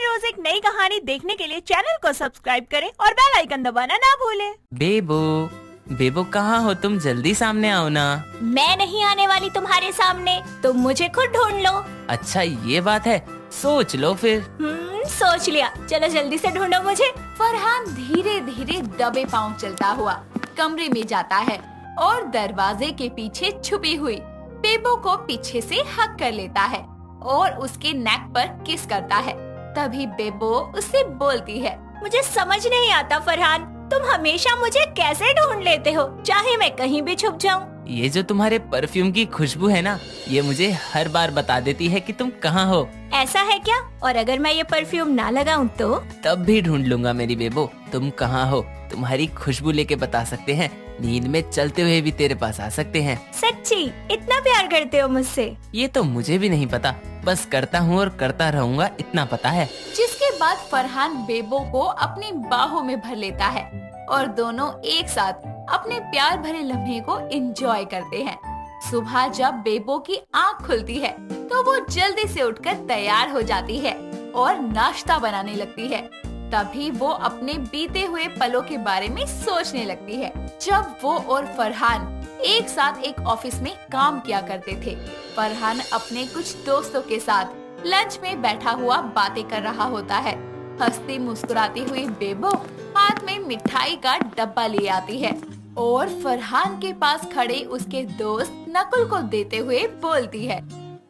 हर रोज एक नई कहानी देखने के लिए चैनल को सब्सक्राइब करें और बेल आइकन दबाना ना भूलें। बेबो, बेबो कहाँ हो तुम? जल्दी सामने आओ ना। मैं नहीं आने वाली तुम्हारे सामने, तुम मुझे खुद ढूंढ लो। अच्छा ये बात है, सोच लो फिर। सोच लिया, चलो जल्दी से ढूंढो मुझे। फरहान धीरे धीरे दबे पांव चलता हुआ कमरे में जाता है और दरवाजे के पीछे छुपी हुई बेबो को पीछे से हक कर लेता है और उसके नेक पर किस करता है। तभी बेबो उससे बोलती है, मुझे समझ नहीं आता फरहान, तुम हमेशा मुझे कैसे ढूंढ लेते हो, चाहे मैं कहीं भी छुप जाऊं। ये जो तुम्हारे परफ्यूम की खुशबू है ना, ये मुझे हर बार बता देती है कि तुम कहाँ हो। ऐसा है क्या? और अगर मैं ये परफ्यूम ना लगाऊं तो? तब भी ढूंढ लूंगा मेरी बेबो, तुम कहाँ हो। तुम्हारी खुशबू लेके बता सकते हैं, नींद में चलते हुए भी तेरे पास आ सकते हैं। सच्ची? इतना प्यार करते हो मुझसे? ये तो मुझे भी नहीं पता, बस करता हूँ और करता रहूँगा, इतना पता है। जिसके बाद फरहान बेबो को अपनी बाहों में भर लेता है और दोनों एक साथ अपने प्यार भरे लम्हे को एंजॉय करते हैं। सुबह जब बेबो की आँख खुलती है तो वो जल्दी से उठकर तैयार हो जाती है और नाश्ता बनाने लगती है। तभी वो अपने बीते हुए पलों के बारे में सोचने लगती है, जब वो और फरहान एक साथ एक ऑफिस में काम किया करते थे। फरहान अपने कुछ दोस्तों के साथ लंच में बैठा हुआ बातें कर रहा होता है। हंसती मुस्कुराती हुई बेबो हाथ में मिठाई का डब्बा ले आती है और फरहान के पास खड़े उसके दोस्त नकुल को देते हुए बोलती है,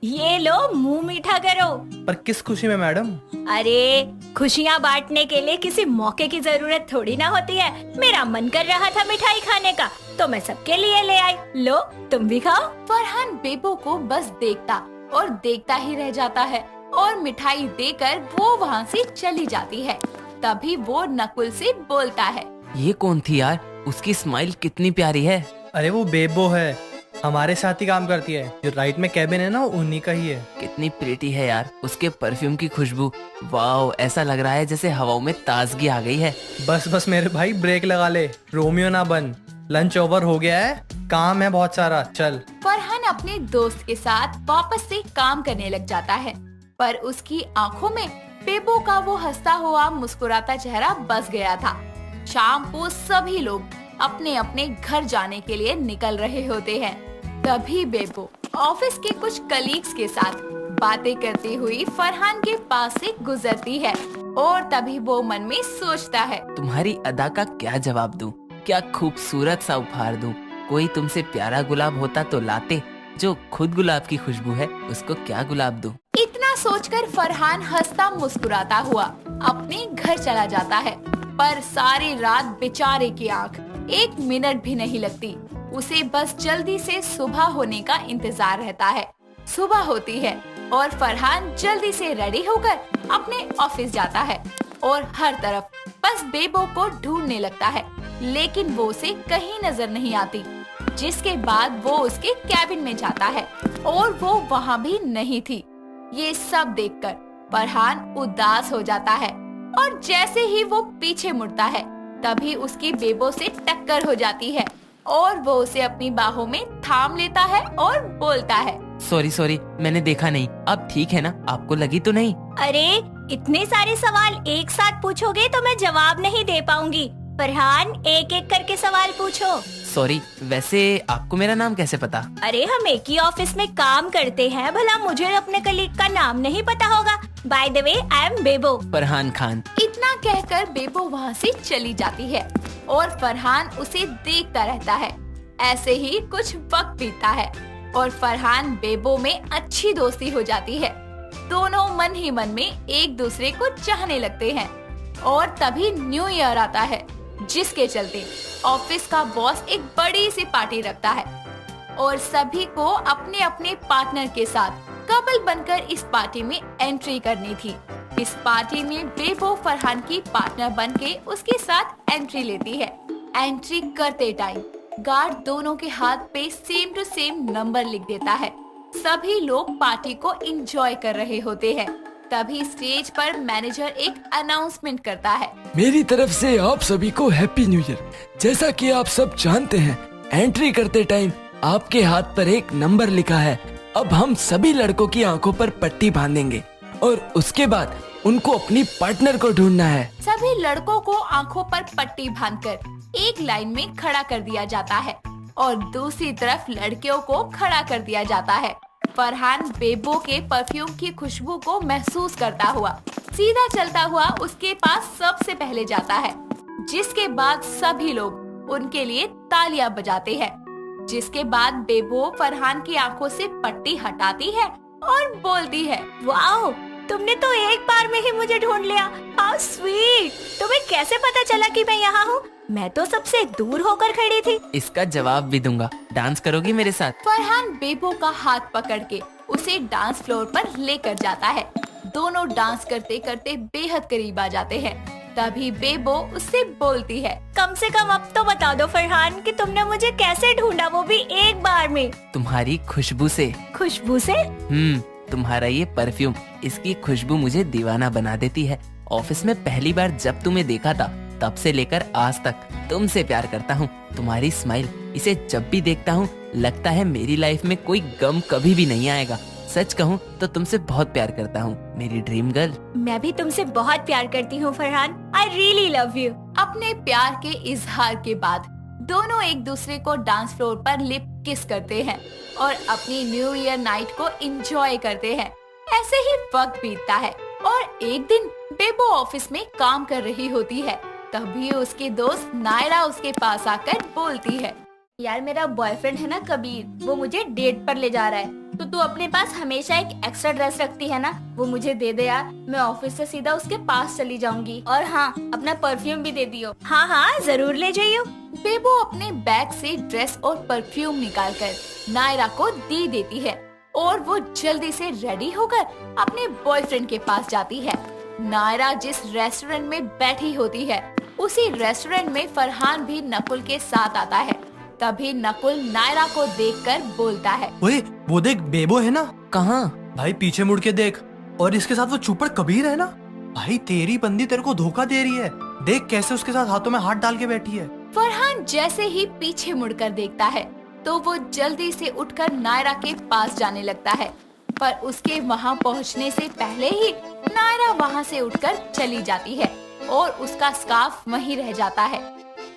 ये लो, मुंह मीठा करो। पर किस खुशी में मैडम? अरे खुशियाँ बांटने के लिए किसी मौके की जरूरत थोड़ी ना होती है। मेरा मन कर रहा था मिठाई खाने का, तो मैं सबके लिए ले आई। लो, तुम भी खाओ। फरहान बेबो को बस देखता और देखता ही रह जाता है और मिठाई देकर वो वहाँ से चली जाती है। तभी वो नकुल से बोलता है, ये कौन थी यार? उसकी स्माइल कितनी प्यारी है। अरे वो बेबो है, हमारे साथ ही काम करती है। जो राइट में कैबिन है ना, उन्हीं का ही है। कितनी प्रीटी है यार, उसके परफ्यूम की खुशबू। वाओ, ऐसा लग रहा है जैसे हवाओं में ताजगी आ गई है। बस बस मेरे भाई, ब्रेक लगा ले, रोमियो ना बन। लंच ओवर हो गया है, काम है बहुत सारा, चल। फरहान अपने दोस्त के साथ वापस से काम करने लग जाता है, पर उसकी आंखों में बेबो का वो हंसता हुआ मुस्कुराता चेहरा बस गया था। शाम को सभी लोग अपने अपने घर जाने के लिए निकल रहे होते हैं। तभी बेबो ऑफिस के कुछ कलीग्स के साथ बातें करती हुई फरहान के पास से गुजरती है और तभी वो मन में सोचता है, तुम्हारी अदा का क्या जवाब दूं? क्या खूबसूरत सा उपहार दूं? कोई तुमसे प्यारा गुलाब होता तो लाते, जो खुद गुलाब की खुशबू है, उसको क्या गुलाब दूं? इतना सोचकर फरहान हंसता मुस्कुराता हुआ अपने घर चला जाता है। पर सारी रात बेचारे की आंख एक मिनट भी नहीं लगती। उसे बस जल्दी से सुबह होने का इंतजार रहता है। सुबह होती है और फरहान जल्दी से रेडी होकर अपने ऑफिस जाता है और हर तरफ बस बेबो को ढूंढने लगता है, लेकिन वो उसे कहीं नजर नहीं आती। जिसके बाद वो उसके कैबिन में जाता है और वो वहाँ भी नहीं थी। ये सब देखकर फरहान उदास हो जाता है और जैसे ही वो पीछे मुड़ता है, तभी उसकी बेबो से टक्कर हो जाती है और वो उसे अपनी बाहों में थाम लेता है और बोलता है, सॉरी, मैंने देखा नहीं। अब ठीक है ना? आपको लगी तो नहीं? अरे इतने सारे सवाल एक साथ पूछोगे तो मैं जवाब नहीं दे पाऊंगी। फरहान, एक एक करके सवाल पूछो। सॉरी, वैसे आपको मेरा नाम कैसे पता? अरे हम एक ही ऑफिस में काम करते हैं, भला मुझे अपने कलीग का नाम नहीं पता होगा? By the way, I am Bebo. Farhan Khan. इतना कहकर बेबो वहाँ से चली जाती है और फरहान उसे देखता रहता है। ऐसे ही कुछ वक्त बीतता है और फरहान बेबो में अच्छी दोस्ती हो जाती है। दोनों मन ही मन में एक दूसरे को चाहने लगते हैं और तभी न्यू ईयर आता है, जिसके चलते ऑफिस का बॉस एक बड़ी सी पार्टी रखता है और सभी को अपने अपने पार्टनर के साथ कपल बनकर इस पार्टी में एंट्री करनी थी। इस पार्टी में बेबो फरहान की पार्टनर बनके उसके साथ एंट्री लेती है। एंट्री करते टाइम गार्ड दोनों के हाथ पे सेम टू सेम नंबर लिख देता है। सभी लोग पार्टी को एंजॉय कर रहे होते हैं। तभी स्टेज पर मैनेजर एक अनाउंसमेंट करता है, मेरी तरफ से आप सभी को हैप्पी न्यू ईयर। जैसा कि आप सब जानते हैं, एंट्री करते टाइम आपके हाथ पर एक नंबर लिखा है। अब हम सभी लड़कों की आंखों पर पट्टी बांधेंगे और उसके बाद उनको अपनी पार्टनर को ढूंढना है। सभी लड़कों को आंखों पर पट्टी बांधकर एक लाइन में खड़ा कर दिया जाता है और दूसरी तरफ लड़कियों को खड़ा कर दिया जाता है। फरहान बेबो के परफ्यूम की खुशबू को महसूस करता हुआ सीधा चलता हुआ उसके पास सबसे पहले जाता है, जिसके बाद सभी लोग उनके लिए तालियां बजाते हैं। जिसके बाद बेबो फरहान की आंखों से पट्टी हटाती है और बोलती है, वाओ, तुमने तो एक बार में ही मुझे ढूंढ लिया। How sweet. तुम्हें कैसे पता चला कि मैं यहाँ हूँ? मैं तो सबसे दूर होकर खड़ी थी। इसका जवाब भी दूंगा। डांस करोगी मेरे साथ? फरहान बेबो का हाथ पकड़ के उसे डांस फ्लोर पर लेकर जाता है। दोनों डांस करते करते बेहद करीब आ जाते हैं। तभी बेबो उससे बोलती है, कम से कम अब तो बता दो फरहान कि तुमने मुझे कैसे ढूंढा, वो भी एक बार में। तुम्हारी खुशबू से। खुशबू से? तुम्हारा ये परफ्यूम, इसकी खुशबू मुझे दीवाना बना देती है। ऑफिस में पहली बार जब तुम्हें देखा था तब से लेकर आज तक तुमसे प्यार करता हूँ। तुम्हारी स्माइल, इसे जब भी देखता हूँ लगता है मेरी लाइफ में कोई गम कभी भी नहीं आएगा। सच कहूँ तो तुमसे बहुत प्यार करता हूँ मेरी ड्रीम गर्ल। मैं भी तुमसे बहुत प्यार करती हूँ Farhan. I really love you. अपने प्यार के इजहार के बाद दोनों एक दूसरे को डांस फ्लोर पर लिप किस करते हैं और अपनी न्यू ईयर नाइट को एंजॉय करते हैं। ऐसे ही वक्त बीतता है और एक दिन बेबो ऑफिस में काम कर रही होती है। तभी उसकी दोस्त नायरा उसके पास आकर बोलती है, यार मेरा बॉयफ्रेंड है ना कबीर, वो मुझे डेट पर ले जा रहा है, तो तू अपने पास हमेशा एक एक्स्ट्रा ड्रेस रखती है ना, वो मुझे दे दे यार। मैं ऑफिस से सीधा उसके पास चली जाऊंगी। और हाँ, अपना परफ्यूम भी दे दियो। हाँ हाँ, जरूर ले जाइयो। बेबो अपने बैग से ड्रेस और परफ्यूम निकालकर नायरा को दे देती है और वो जल्दी से रेडी होकर अपने बॉयफ्रेंड के पास जाती है। नायरा जिस रेस्टोरेंट में बैठी होती है उसी रेस्टोरेंट में फरहान भी नकुल के साथ आता है। तभी नकुल नायरा को देखकर बोलता है, ओए वो देख, बेबो है ना। कहाँ? भाई पीछे मुड़ के देख, और इसके साथ वो चूपड़ कबीर है ना। भाई तेरी बंदी तेरे को धोखा दे रही है। देख कैसे उसके साथ हाथों में हाथ डाल के बैठी है। फरहान जैसे ही पीछे मुड़कर देखता है तो वो जल्दी से उठकर नायरा के पास जाने लगता है, पर उसके वहाँ पहुँचने से पहले ही नायरा वहाँ से उठकर चली जाती है और उसका स्कार्फ वहीं रह जाता है।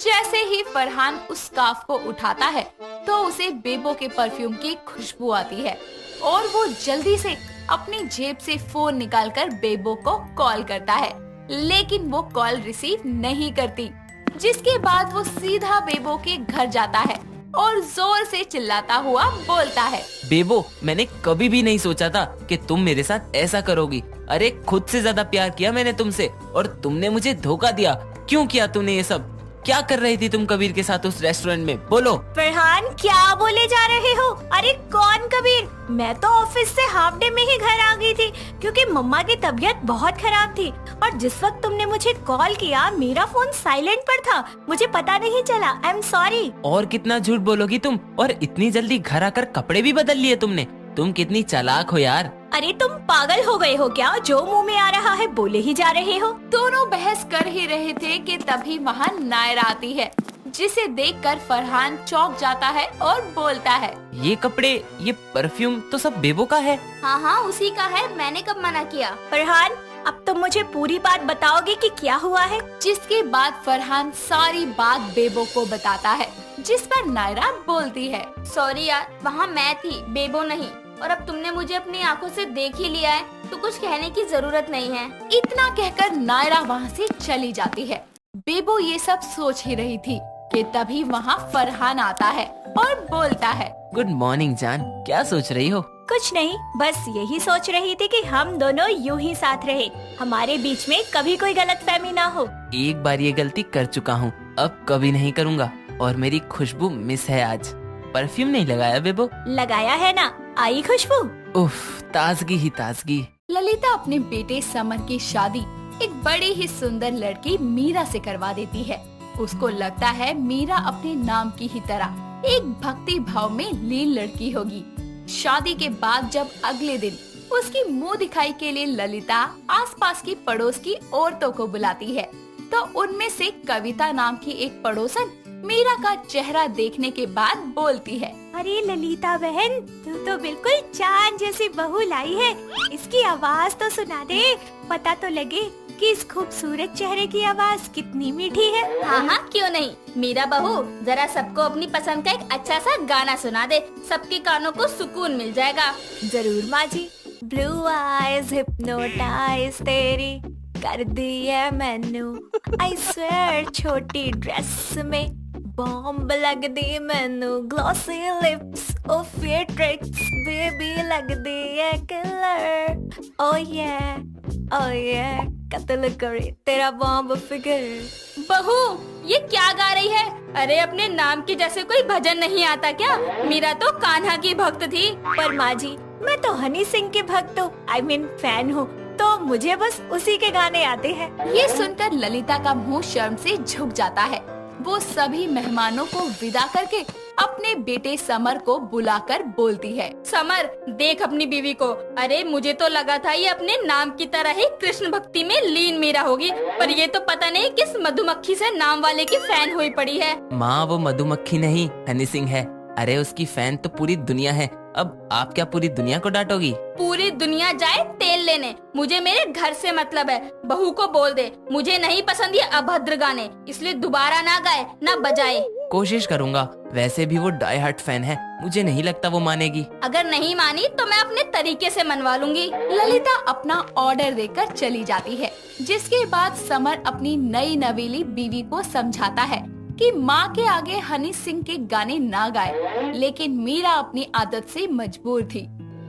जैसे ही फरहान उस स्कार्फ को उठाता है तो उसे बेबो के परफ्यूम की खुशबू आती है और वो जल्दी से अपनी जेब से फोन निकालकर बेबो को कॉल करता है, लेकिन वो कॉल रिसीव नहीं करती। जिसके बाद वो सीधा बेबो के घर जाता है और जोर से चिल्लाता हुआ बोलता है, बेबो, मैंने कभी भी नहीं सोचा था कि तुम मेरे साथ ऐसा करोगी। अरे खुद से ज्यादा प्यार किया मैंने तुमसे और तुमने मुझे धोखा दिया। क्यों किया तूने ये सब? क्या कर रही थी तुम कबीर के साथ उस रेस्टोरेंट में? बोलो। फरहान क्या बोले जा रहे हो? अरे कौन कबीर? मैं तो ऑफिस से हाफ डे में ही घर आ गई थी क्योंकि मम्मा की तबीयत बहुत खराब थी और जिस वक्त तुमने मुझे कॉल किया मेरा फोन साइलेंट पर था, मुझे पता नहीं चला। I am sorry. और कितना झूठ बोलोगी तुम? और इतनी जल्दी घर आकर कपड़े भी बदल लिए तुमने? तुम कितनी चालाक हो यार। अरे तुम पागल हो गए हो क्या? जो मुंह में आ रहा है बोले ही जा रहे हो। दोनों बहस कर ही रहे थे कि तभी वहाँ नायरा आती है, जिसे देखकर फरहान चौंक जाता है और बोलता है, ये कपड़े, ये परफ्यूम तो सब बेबो का है। हाँ हाँ उसी का है, मैंने कब मना किया? फरहान अब तुम मुझे पूरी बात बताओगे कि क्या हुआ है? जिसके बाद फरहान सारी बात बेबो को बताता है, जिस पर नायरा बोलती है, सॉरी यार, वहाँ मैं थी, बेबो नहीं। और अब तुमने मुझे अपनी आंखों से देख ही लिया है तो कुछ कहने की जरूरत नहीं है। इतना कहकर नायरा वहाँ से चली जाती है। बेबो ये सब सोच ही रही थी कि तभी वहाँ फरहान आता है और बोलता है, गुड मॉर्निंग जान, क्या सोच रही हो? कुछ नहीं, बस यही सोच रही थी कि हम दोनों यूं ही साथ रहे, हमारे बीच में कभी कोई गलतफहमी ना हो। एक बार ये गलती कर चुका हूँ, अब कभी नहीं करूँगा। और मेरी खुशबू मिस है आज। परफ्यूम नहीं लगाया बेबो? लगाया है ना, आई खुशबू। उफ, ताजगी ही ताजगी। ललिता अपने बेटे समर की शादी एक बड़ी ही सुंदर लड़की मीरा से करवा देती है। उसको लगता है मीरा अपने नाम की ही तरह एक भक्ति भाव में लीन लड़की होगी। शादी के बाद जब अगले दिन उसकी मुंह दिखाई के लिए ललिता आसपास की पड़ोस की औरतों को बुलाती है, तो उनमें से कविता नाम की एक पड़ोसन मीरा का चेहरा देखने के बाद बोलती है। अरे ललिता बहन, तू तो बिल्कुल चांद जैसी बहू लाई है। इसकी आवाज तो सुना दे, पता तो लगे कि इस खूबसूरत चेहरे की आवाज कितनी मीठी है। हाँ हाँ, क्यों नहीं। मीरा बहू, जरा सबको अपनी पसंद का एक अच्छा सा गाना सुना दे, सबके कानों को सुकून मिल जाएगा। जरूर माँ जी। ब्लू आईज हिप्नोटाइज तेरी कर दी है मैनू, आई स्वेयर छोटी ड्रेस में बॉम्ब लग दी मैनू, ग्लॉसी लिप्स ओ फेयर ट्रिक्स बेबी लग दी है किलर, ओ ये कत्ल करे तेरा बॉम्ब फिगर। बहू, ये क्या गा रही है? अरे अपने नाम के जैसे कोई भजन नहीं आता क्या? मीरा तो कान्हा की भक्त थी। पर माँ जी, मैं तो हनी सिंह की भक्त हूँ, आई मीन फैन हूँ, तो मुझे बस उसी के गाने आते हैं। ये सुनकर ललिता का मुंह शर्म से झुक जाता है। वो सभी मेहमानों को विदा करके अपने बेटे समर को बुलाकर बोलती है। समर, देख अपनी बीवी को। अरे मुझे तो लगा था ये अपने नाम की तरह ही कृष्ण भक्ति में लीन मीरा होगी, पर ये तो पता नहीं किस मधुमक्खी से नाम वाले की फैन हुई पड़ी है। माँ, वो मधुमक्खी नहीं, हनी सिंह है। अरे उसकी फैन तो पूरी दुनिया है। अब आप क्या पूरी दुनिया को डांटोगी? पूरी दुनिया जाए तेल लेने, मुझे मेरे घर से मतलब है। बहू को बोल दे मुझे नहीं पसंद ये अभद्र गाने, इसलिए दोबारा ना गाए ना बजाए। कोशिश करूँगा। वैसे भी वो डाई हार्ट फैन है, मुझे नहीं लगता वो मानेगी। अगर नहीं मानी तो मैं अपने तरीके से मनवा लूंगी। ललिता अपना ऑर्डर देकर चली जाती है, जिसके बाद समर अपनी नई नवेली बीवी को समझाता है कि माँ के आगे हनी सिंह के गाने ना गाए, लेकिन मीरा अपनी आदत से मजबूर थी।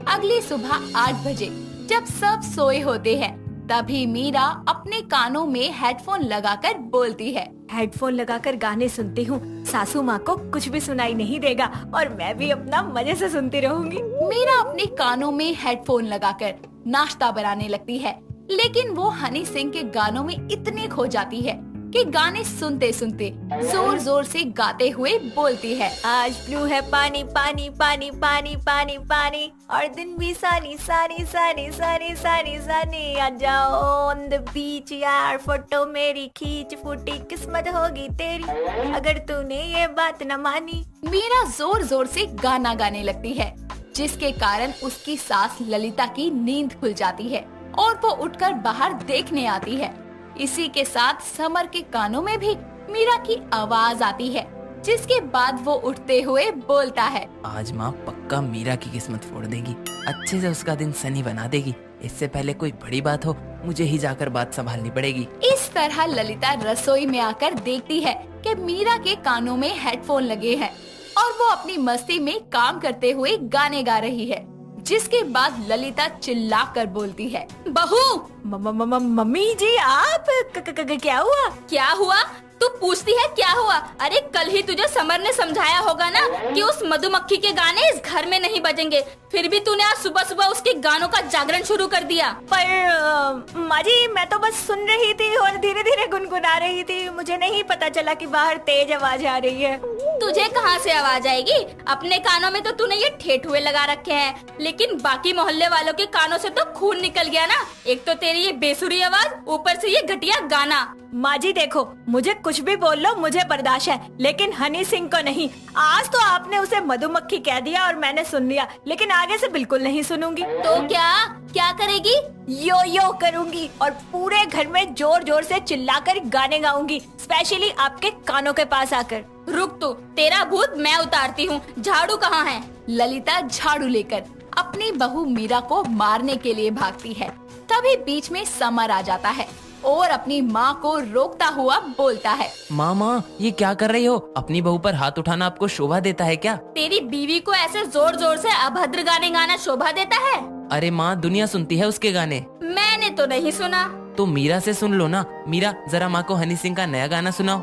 अगली सुबह 8 बजे जब सब सोए होते हैं, तभी मीरा अपने कानों में हेडफोन लगाकर बोलती है। हेडफोन लगाकर गाने सुनती हूँ, सासू माँ को कुछ भी सुनाई नहीं देगा और मैं भी अपना मजे से सुनती रहूंगी। मीरा अपने कानों में हेडफोन लगाकर नाश्ता बनाने लगती है, लेकिन वो हनी सिंह के गानों में इतनी खो जाती है कि गाने सुनते सुनते जोर जोर से गाते हुए बोलती है। आज ब्लू है पानी पानी पानी पानी पानी पानी, और दिन भी सानी सानी सानी सानी सानी सानी, आ जाओ ऑन द बीच यार, फोटो मेरी खींच, फूटी किस्मत होगी तेरी अगर तूने ये बात न मानी। मीरा जोर जोर से गाना गाने लगती है, जिसके कारण उसकी सास ललिता की नींद खुल जाती है और वो उठकर बाहर देखने आती है। इसी के साथ समर के कानों में भी मीरा की आवाज आती है, जिसके बाद वो उठते हुए बोलता है। आज माँ पक्का मीरा की किस्मत फोड़ देगी, अच्छे से उसका दिन सनी बना देगी। इससे पहले कोई बड़ी बात हो, मुझे ही जाकर बात संभालनी पड़ेगी। इस तरह ललिता रसोई में आकर देखती है कि मीरा के कानों में हेडफोन लगे हैं और वो अपनी मस्ती में काम करते हुए गाने गा रही है, जिसके बाद ललिता चिल्लाकर बोलती है। बहू, मम्मी जी आप क्या हुआ? क्या हुआ? तू पूछती है क्या हुआ? अरे कल ही तुझे समर ने समझाया होगा ना कि उस मधुमक्खी के गाने इस घर में नहीं बजेंगे, फिर भी तूने आज सुबह सुबह उसके गानों का जागरण शुरू कर दिया। पर माँ जी, मैं तो बस सुन रही थी और धीरे धीरे गुनगुना रही थी, मुझे नहीं पता चला कि बाहर तेज आवाज आ रही है। तुझे कहाँ से आवाज आएगी? अपने कानों में तो तूने ये ठेठुए लगा रखे हैं, लेकिन बाकी मोहल्ले वालों के कानों से तो खून निकल गया ना। एक तो तेरी ये बेसुरी आवाज, ऊपर से ये घटिया गाना। माँ जी देखो, मुझे कुछ भी बोल लो, मुझे बर्दाश्त है, लेकिन हनी सिंह को नहीं। आज तो आपने उसे मधुमक्खी कह दिया और मैंने सुन लिया, लेकिन आगे से बिल्कुल नहीं सुनूंगी। तो क्या करेगी? यो यो करूंगी और पूरे घर में जोर जोर से चिल्लाकर गाने गाऊंगी, स्पेशली आपके कानों के पास आकर। रुक तू, तेरा भूत मैं उतारती हूँ। झाड़ू कहाँ है? ललिता झाड़ू लेकर अपनी बहू मीरा को मारने के लिए भागती है। तभी बीच में समर आ जाता है और अपनी माँ को रोकता हुआ बोलता है। माँ, ये क्या कर रही हो? अपनी बहू पर हाथ उठाना आपको शोभा देता है क्या? तेरी बीवी को ऐसे जोर जोर से अभद्र गाने गाना शोभा देता है? अरे माँ, दुनिया सुनती है उसके गाने। मैंने तो नहीं सुना। तो मीरा से सुन लो ना। मीरा, जरा माँ को हनी सिंह का नया गाना सुनाओ।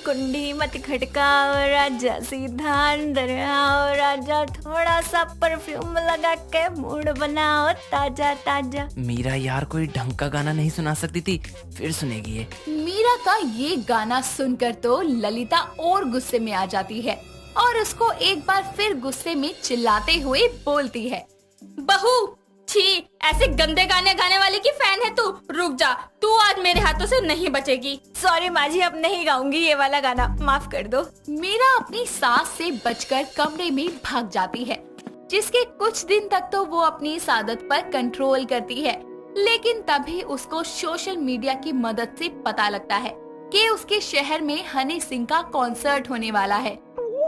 कुंडी मत खटकाओ राजा, सीधा अंदर आओ राजा, थोड़ा सा परफ्यूम लगा के मूड बनाओ ताजा ताजा। मीरा यार, कोई ढंग का गाना नहीं सुना सकती थी, फिर सुनेगी ये। मीरा का ये गाना सुनकर तो ललिता और गुस्से में आ जाती है और उसको एक बार फिर गुस्से में चिल्लाते हुए बोलती है। बहू, छी, ऐसे गंदे गाने गाने वाले की फैन है तू। रुक जा, तू आज मेरे हाथों से नहीं बचेगी। सॉरी माँ जी, अब नहीं गाऊंगी ये वाला गाना, माफ कर दो। मीरा अपनी सास से बचकर कमरे में भाग जाती है, जिसके कुछ दिन तक तो वो अपनी इस आदत पर कंट्रोल करती है। लेकिन तभी उसको सोशल मीडिया की मदद से पता लगता है कि उसके शहर में हनी सिंह का कॉन्सर्ट होने वाला है।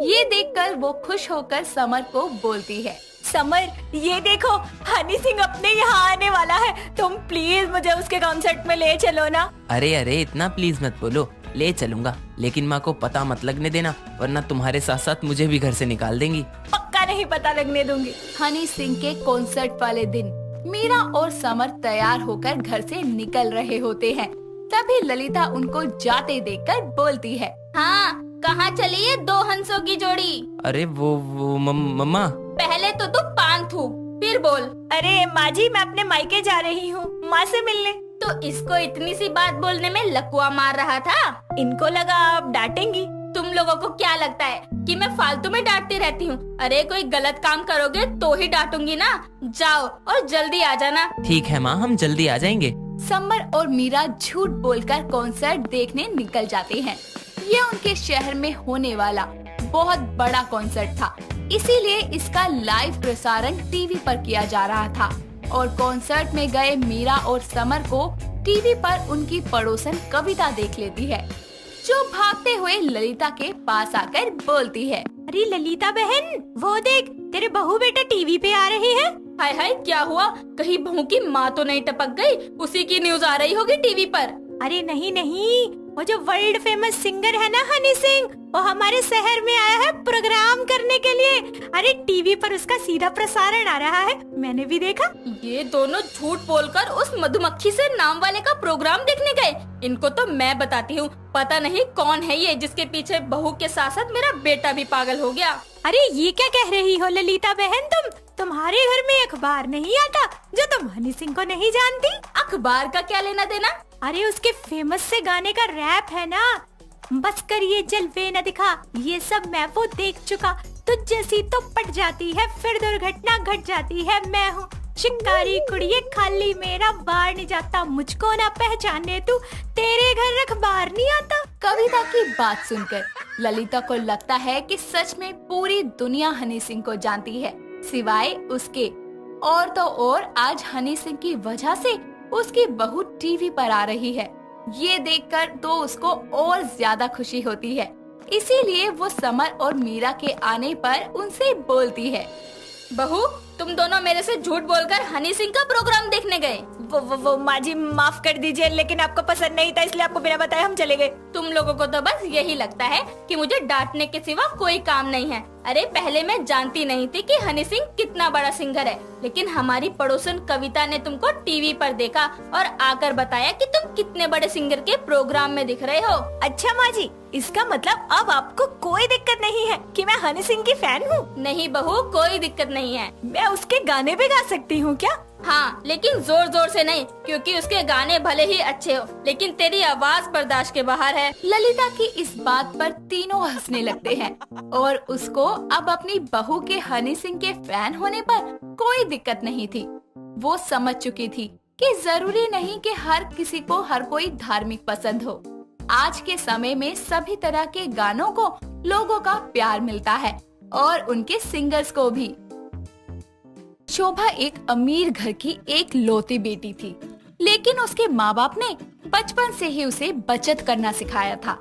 ये देखकर वो खुश होकर समर को बोलती है, समर ये देखो, हनी सिंह अपने यहाँ आने वाला है, तुम प्लीज मुझे उसके कॉन्सर्ट में ले चलो ना। अरे अरे इतना प्लीज मत बोलो, ले चलूंगा, लेकिन माँ को पता मत लगने देना, वरना तुम्हारे साथ साथ मुझे भी घर से निकाल देंगी। पक्का नहीं पता लगने दूंगी। हनी सिंह के कॉन्सर्ट वाले दिन मीरा और समर तैयार होकर घर से निकल रहे होते हैं। तभी ललिता उनको जाते देखकर बोलती है, हाँ, कहाँ चली ये दो हंसों की जोड़ी? अरे वो मम्मा। पहले तो तू पान थूक, फिर बोल। अरे माँ जी, मैं अपने मायके जा रही हूँ माँ से मिलने। तो इसको इतनी सी बात बोलने में लकुआ मार रहा था। इनको लगा आप डांटेंगी। तुम लोगों को क्या लगता है कि मैं फालतू में डांटती रहती हूँ? अरे कोई गलत काम करोगे तो ही डांटूंगी ना। जाओ और जल्दी आ जाना। ठीक है माँ, हम जल्दी आ जाएंगे। समर और मीरा झूठ बोलकर कॉन्सर्ट देखने निकल जाते हैं। ये उनके शहर में होने वाला बहुत बड़ा कॉन्सर्ट था, इसीलिए इसका लाइव प्रसारण टीवी पर किया जा रहा था। और कॉन्सर्ट में गए मीरा और समर को टीवी पर उनकी पड़ोसन कविता देख लेती है, जो भागते हुए ललिता के पास आकर बोलती है, अरे ललिता बहन, वो देख तेरे बहू बेटा टीवी पे आ रहे हैं। हाय हाय, क्या हुआ? कहीं बहू की माँ तो नहीं टपक गई? उसी की न्यूज आ रही होगी टीवी पर। अरे नहीं नहीं, वो जो वर्ल्ड फेमस सिंगर है ना हनी सिंह, वो हमारे शहर में आया है प्रोग्राम करने के लिए। अरे टीवी पर उसका सीधा प्रसारण आ रहा है, मैंने भी देखा। ये दोनों झूठ बोलकर उस मधुमक्खी से नाम वाले का प्रोग्राम देखने गए। इनको तो मैं बताती हूँ, पता नहीं कौन है ये जिसके पीछे बहू के साथ साथ मेरा बेटा भी पागल हो गया। अरे ये क्या कह रही हो ललिता बहन, तुम्हारे घर में अखबार नहीं आता जो तुम हनी सिंह को नहीं जानती? अखबार का क्या लेना देना? अरे उसके फेमस से गाने का रैप है ना, बस कर ये जलवे न दिखा, ये सब मैं वो देख चुका, तुझ जैसी तो पट जाती है फिर दुर्घटना घट जाती है, मैं हूँ शिकारी कुड़िए खाली मेरा बार नहीं जाता, मुझको ना पहचाने तू तेरे घर अखबार नहीं आता। कविता की बात सुनकर ललिता को लगता है कि सच में पूरी दुनिया हनी सिंह को जानती है सिवाय उसके। और तो और आज हनी सिंह की वजह से उसकी बहू टीवी पर आ रही है। ये देखकर तो उसको और ज्यादा खुशी होती है, इसीलिए वो समर और मीरा के आने पर उनसे बोलती है, बहू तुम दोनों मेरे से झूठ बोलकर हनी सिंह का प्रोग्राम देखने गए। वो माँ जी माफ कर दीजिए, लेकिन आपको पसंद नहीं था इसलिए आपको बिना बताए हम चले गए। तुम लोगों को तो बस यही लगता है कि मुझे डांटने के सिवा कोई काम नहीं है। अरे पहले मैं जानती नहीं थी कि हनी सिंह कितना बड़ा सिंगर है, लेकिन हमारी पड़ोसन कविता ने तुमको टीवी पर देखा और आकर बताया कि तुम कितने बड़े सिंगर के प्रोग्राम में दिख रहे हो। अच्छा माँ जी, इसका मतलब अब आपको कोई दिक्कत नहीं है कि मैं हनी सिंह की फैन हूँ? नहीं बहू, कोई दिक्कत नहीं है। मैं उसके गाने भी गा सकती हूँ क्या? हाँ, लेकिन जोर जोर से नहीं, क्योंकि उसके गाने भले ही अच्छे हो, लेकिन तेरी आवाज बर्दाश्त के बाहर है। ललिता की इस बात पर तीनों हंसने लगते हैं और उसको अब अपनी बहू के हनी सिंह के फैन होने पर कोई दिक्कत नहीं थी। वो समझ चुकी थी कि जरूरी नहीं कि हर किसी को हर कोई धार्मिक पसंद हो। आज के समय में सभी तरह के गानों को लोगों का प्यार मिलता है और उनके सिंगर्स को भी। शोभा एक अमीर घर की एक लौती बेटी थी, लेकिन उसके माँ बाप ने बचपन से ही उसे बचत करना सिखाया था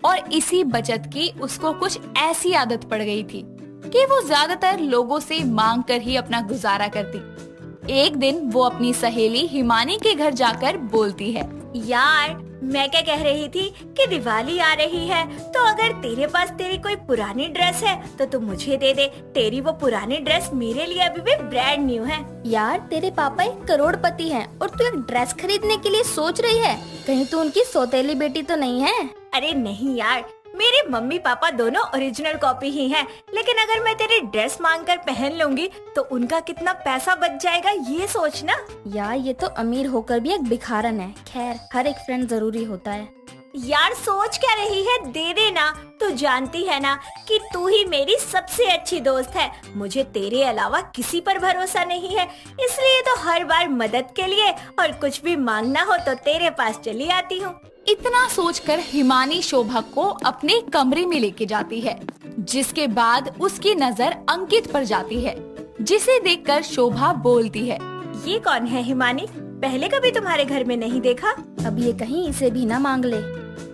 और इसी बचत की उसको कुछ ऐसी आदत पड़ गई थी कि वो ज्यादातर लोगों से मांग कर ही अपना गुजारा करती। एक दिन वो अपनी सहेली हिमानी के घर जाकर बोलती है, यार मैं क्या कह रही थी कि दिवाली आ रही है, तो अगर तेरे पास तेरी कोई पुरानी ड्रेस है तो तू मुझे दे दे। तेरी वो पुरानी ड्रेस मेरे लिए अभी भी ब्रांड न्यू है। यार तेरे पापा एक करोड़पति हैं और तू एक ड्रेस खरीदने के लिए सोच रही है, कहीं तू उनकी सौतेली बेटी तो नहीं है? अरे नहीं यार, मेरे मम्मी पापा दोनों ओरिजिनल कॉपी ही हैं, लेकिन अगर मैं तेरी ड्रेस मांगकर पहन लूंगी तो उनका कितना पैसा बच जाएगा ये सोचना। यार ये तो अमीर होकर भी एक भिखारन है। खैर हर एक फ्रेंड जरूरी होता है। यार सोच क्या रही है, दे देना। तू तू जानती है ना कि तू ही मेरी सबसे अच्छी दोस्त है। मुझे तेरे अलावा किसी पर भरोसा नहीं है, इसलिए तो हर बार मदद के लिए और कुछ भी मांगना हो तो तेरे पास चली आती हूँ। इतना सोचकर हिमानी शोभा को अपने कमरे में लेके जाती है, जिसके बाद उसकी नजर अंकित पर जाती है, जिसे देखकर शोभा बोलती है। ये कौन है हिमानी? पहले कभी तुम्हारे घर में नहीं देखा। अब ये कहीं इसे भी ना मांग ले।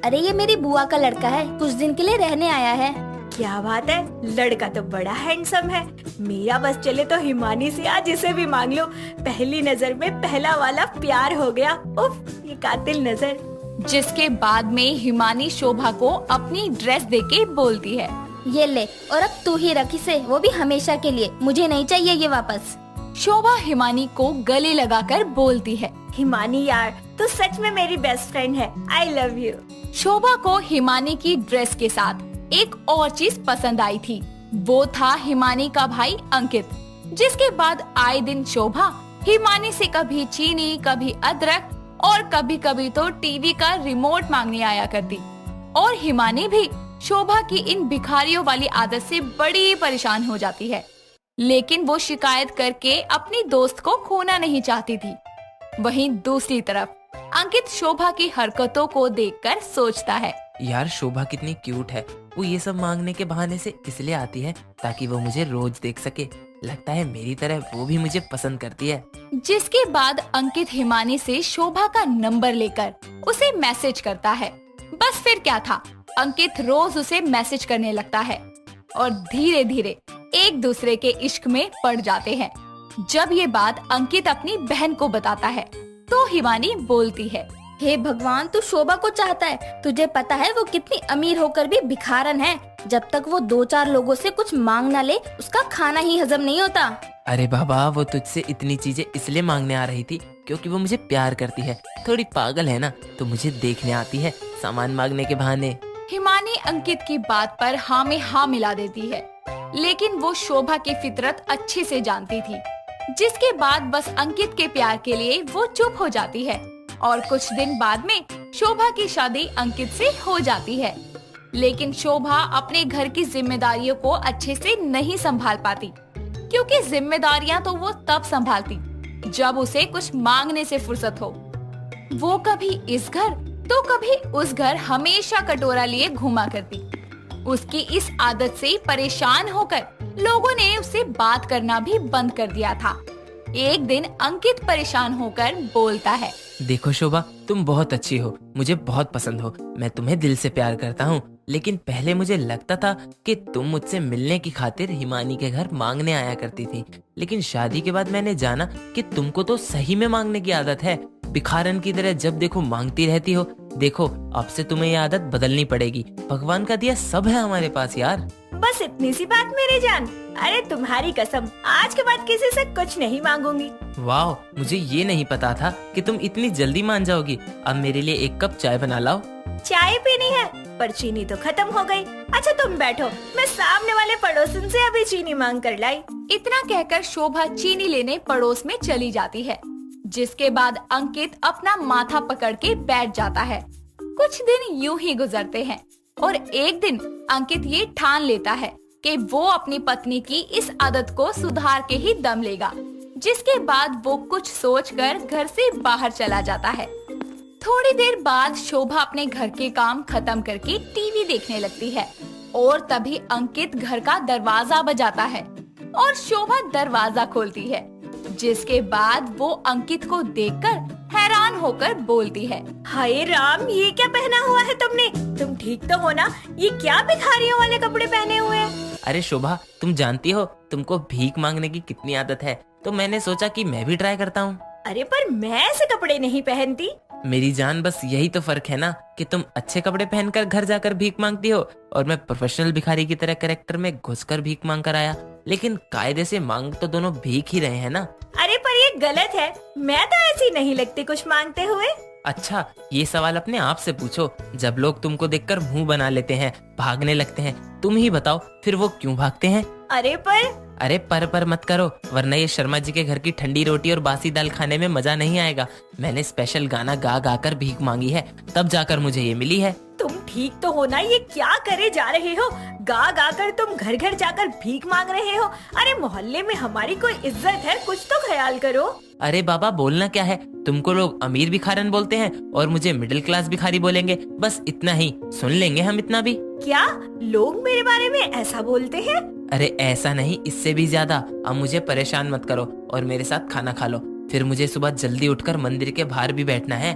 अरे ये मेरी बुआ का लड़का है, कुछ दिन के लिए रहने आया है। क्या बात है, लड़का तो बड़ा हैंडसम है। मेरा बस चले तो हिमानी से आज इसे भी मांग लो। पहली नजर में पहला वाला प्यार हो गया। उफ, ये कातिल नजर। जिसके बाद में हिमानी शोभा को अपनी ड्रेस देके बोलती है, ये ले, और अब तू ही रख इसे, वो भी हमेशा के लिए। मुझे नहीं चाहिए ये वापस। शोभा हिमानी को गले लगाकर बोलती है। हिमानी यार, तू सच में मेरी बेस्ट फ्रेंड है। I love you. शोभा को हिमानी की ड्रेस के साथ एक और चीज पसंद आई थी, वो था हिमानी का भाई अंकित। जिसके बाद आए दिन शोभा हिमानी से कभी चीनी, कभी अदरक और कभी कभी तो टीवी का रिमोट मांगने आया करती। और हिमानी भी शोभा की इन भिखारियों वाली आदत से बड़ी परेशान हो जाती है, लेकिन वो शिकायत करके अपनी दोस्त को खोना नहीं चाहती थी। वहीं दूसरी तरफ अंकित शोभा की हरकतों को देखकर सोचता है, यार शोभा कितनी क्यूट है। वो ये सब मांगने के बहाने से इसलिए आती है ताकि वो मुझे रोज देख सके। लगता है मेरी तरह वो भी मुझे पसंद करती है। जिसके बाद अंकित हिमानी से शोभा का नंबर लेकर उसे मैसेज करता है। बस फिर क्या था, अंकित रोज उसे मैसेज करने लगता है और धीरे धीरे एक दूसरे के इश्क में पड़ जाते हैं। जब ये बात अंकित अपनी बहन को बताता है तो हिमानी बोलती है, हे भगवान, तू शोभा को चाहता है। तुझे पता है वो कितनी अमीर होकर भी भिखारन है। जब तक वो 2-4 लोगों से कुछ मांग ना ले, उसका खाना ही हजम नहीं होता। अरे बाबा, वो तुझसे इतनी चीजें इसलिए मांगने आ रही थी क्योंकि वो मुझे प्यार करती है। थोड़ी पागल है ना, तो मुझे देखने आती है सामान मांगने के बहाने। हिमानी अंकित की बात पर हाँ में हाँ मिला देती है, लेकिन वो शोभा की फितरत अच्छे से जानती थी। जिसके बाद बस अंकित के प्यार के लिए वो चुप हो जाती है और कुछ दिन बाद में शोभा की शादी अंकित से हो जाती है। लेकिन शोभा अपने घर की जिम्मेदारियों को अच्छे से नहीं संभाल पाती, क्योंकि जिम्मेदारियां तो वो तब संभालती जब उसे कुछ मांगने से फुर्सत हो। वो कभी इस घर तो कभी उस घर हमेशा कटोरा लिए घूमा करती। उसकी इस आदत से परेशान होकर लोगों ने उससे बात करना भी बंद कर दिया था। एक दिन अंकित परेशान होकर बोलता है, देखो शोभा, तुम बहुत अच्छी हो, मुझे बहुत पसंद हो। मैं तुम्हें दिल से प्यार करता हूँ। लेकिन पहले मुझे लगता था कि तुम मुझसे मिलने की खातिर हिमानी के घर मांगने आया करती थी, लेकिन शादी के बाद मैंने जाना कि तुमको तो सही में मांगने की आदत है। भिखारन की तरह जब देखो मांगती रहती हो। देखो, अब से तुम्हें ये आदत बदलनी पड़ेगी। भगवान का दिया सब है हमारे पास यार। बस इतनी सी बात मेरी जान। अरे तुम्हारी कसम, आज के बाद किसी से कुछ नहीं मांगूंगी। वाह, मुझे ये नहीं पता था कि तुम इतनी जल्दी मान जाओगी। अब मेरे लिए एक कप चाय बना लाओ। चाय पीनी है, पर चीनी तो खत्म हो गई। अच्छा तुम बैठो, मैं सामने वाले पड़ोसन से अभी चीनी मांग कर लाई। इतना कहकर शोभा चीनी लेने पड़ोस में चली जाती है। जिसके बाद अंकित अपना माथा पकड़ के बैठ जाता है। कुछ दिन यूं ही गुजरते हैं और एक दिन अंकित ये ठान लेता है कि वो अपनी पत्नी की इस आदत को सुधार के ही दम लेगा। जिसके बाद वो कुछ सोचकर घर से बाहर चला जाता है। थोड़ी देर बाद शोभा अपने घर के काम खत्म करके टीवी देखने लगती है और तभी अंकित घर का दरवाजा बजाता है और शोभा दरवाजा खोलती है। जिसके बाद वो अंकित को देखकर हैरान होकर बोलती है, हाय राम, ये क्या पहना हुआ है तुमने? तुम ठीक तो हो ना? ये क्या भिखारियों वाले कपड़े पहने हुए हैं? अरे शोभा, तुम जानती हो तुमको भीख मांगने की कितनी आदत है, तो मैंने सोचा कि मैं भी ट्राई करता हूँ। अरे पर मैं ऐसे कपड़े नहीं पहनती। मेरी जान, बस यही तो फर्क है ना कि तुम अच्छे कपड़े पहनकर घर जाकर भीख मांगती हो और मैं प्रोफेशनल भिखारी की तरह कैरेक्टर में घुसकर भीख मांग कर आया। लेकिन कायदे से मांग तो दोनों भीख ही रहे हैं ना। अरे पर ये गलत है, मैं तो ऐसी नहीं लगती कुछ मांगते हुए। अच्छा, ये सवाल अपने आप से पूछो। जब लोग तुमको देखकर मुंह बना लेते हैं, भागने लगते हैं, तुम ही बताओ फिर वो क्यों भागते हैं? अरे पर मत करो, वरना ये शर्मा जी के घर की ठंडी रोटी और बासी दाल खाने में मजा नहीं आएगा। मैंने स्पेशल गाना गा गा कर भीख मांगी है, तब जाकर मुझे ये मिली है। तुम ठीक तो हो ना? ये क्या करे जा रहे हो? गा गा कर तुम घर घर जाकर भीख मांग रहे हो? अरे मोहल्ले में हमारी कोई इज्जत है, कुछ तो ख्याल करो। अरे बाबा, बोलना क्या है, तुमको लोग अमीर भिखारन बोलते हैं और मुझे मिडिल क्लास भिखारी बोलेंगे, बस इतना ही। सुन लेंगे हम इतना भी। क्या लोग मेरे बारे में ऐसा बोलते हैं? अरे ऐसा नहीं, इससे भी ज्यादा। अब मुझे परेशान मत करो और मेरे साथ खाना खा लो, फिर मुझे सुबह जल्दी उठकर मंदिर के बाहर भी बैठना है।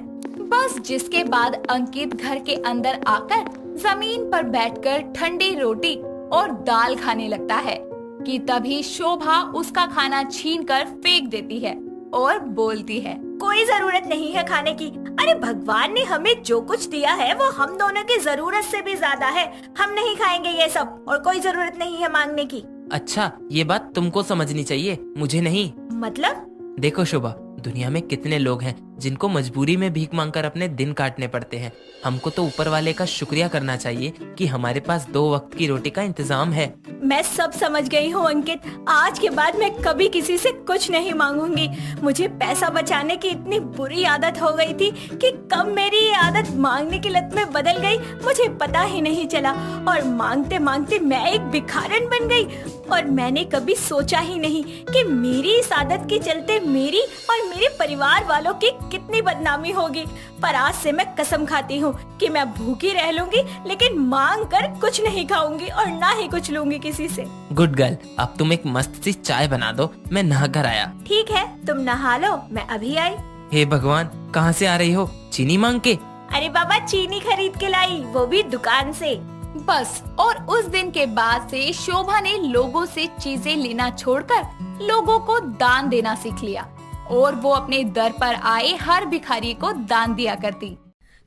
बस जिसके बाद अंकित घर के अंदर आकर जमीन पर बैठकर ठंडी रोटी और दाल खाने लगता है कि तभी शोभा उसका खाना छीनकर फेंक देती है और बोलती है, कोई जरूरत नहीं है खाने की। अरे भगवान ने हमें जो कुछ दिया है वो हम दोनों की जरूरत से भी ज्यादा है। हम नहीं खाएंगे ये सब और कोई जरूरत नहीं है मांगने की। अच्छा, ये बात तुमको समझनी चाहिए, मुझे नहीं। मतलब? देखो शोभा, दुनिया में कितने लोग हैं जिनको मजबूरी में भीख मांगकर अपने दिन काटने पड़ते हैं। हमको तो ऊपर वाले का शुक्रिया करना चाहिए कि हमारे पास 2 वक्त की रोटी का इंतजाम है। मैं सब समझ गई हूँ अंकित, आज के बाद मैं कभी किसी से कुछ नहीं मांगूंगी। मुझे पैसा बचाने की इतनी बुरी आदत हो गई थी कि कब मेरी ये आदत मांगने की लत में बदल गई मुझे पता ही नहीं चला, और मांगते मांगते मैं एक भिखारन बन गई। और मैंने कभी सोचा ही नहीं कि मेरी इस आदत के चलते मेरी और मेरे परिवार वालों की कितनी बदनामी होगी। पर आज से मैं कसम खाती हूँ कि मैं भूखी रह लूंगी, लेकिन मांग कर कुछ नहीं खाऊंगी और ना ही कुछ लूंगी किसी से। गुड गर्ल, अब तुम एक मस्त सी चाय बना दो, मैं नहा कर आया। ठीक है, तुम नहा लो, मैं अभी आई। हे भगवान, कहाँ से आ रही हो? चीनी मांग के? अरे बाबा, चीनी खरीद के लाई, वो भी दुकान से। बस। और उस दिन के बाद से शोभा ने लोगों से चीजें लेना छोड़कर लोगों को दान देना सीख लिया और वो अपने दर पर आए हर भिखारी को दान दिया करती।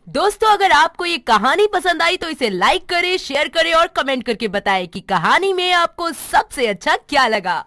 दोस्तों, अगर आपको ये कहानी पसंद आई तो इसे लाइक करें, शेयर करें और कमेंट करके बताएं कि कहानी में आपको सबसे अच्छा क्या लगा।